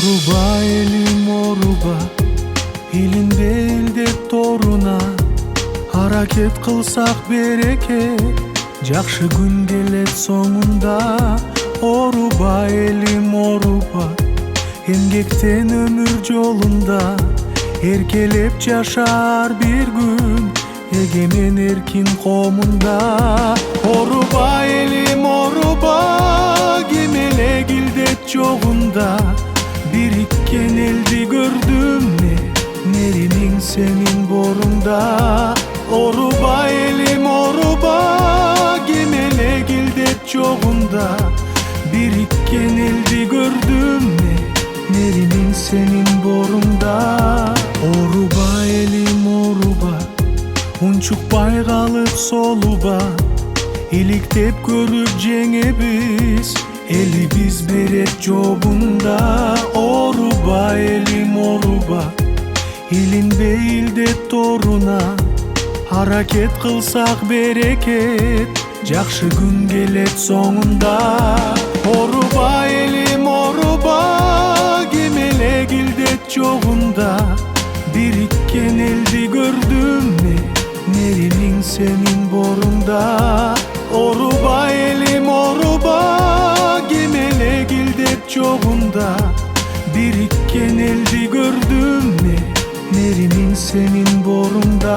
Oruba elim oruba, илинбейилде торуна. Hareket кылсак берекет, жакшы күн келет соңунда. Оруба элим оруба, эмгектен өмүр жолунда. Эркелеп жашар бир күн, эгемен эркин комунда. Оруба элим оруба, кемеле килдет жогунда. Бириккен элди көрдүм неримиң сенин борунда. Оруба элим оруба, кемеле килдет жогунда. Бириккен элди көрдүм неримиң сенин борунда. Оруба элим оруба, унчукпай калып солуба. Иликтеп көрүп жеңебиз, элибиз берет жобунда. Оруба элим оруба, илинбейилде торуна. Hareket кылсак берекет, жакшы күн келет соңунда. Оруба элим оруба, кемеле килдет жогунда. Бириккен элди көрдүм неримиң сенин борунда. Оруба элим оруба, кемеле килдет жогунда. Бириккен элди көрдүм неримиң сенин борунда.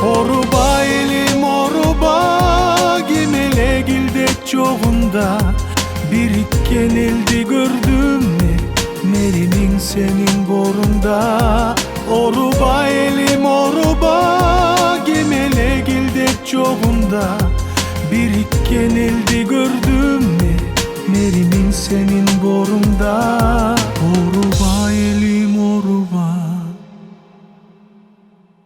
Oruba elim oruba, kemele kildet jogunda. Birikken eldi gördüm neriming senin borunda. Oruba elim oruba, kemele kildet jogunda. Birikken eldi gördüm neriming senin borunda. Oruba elim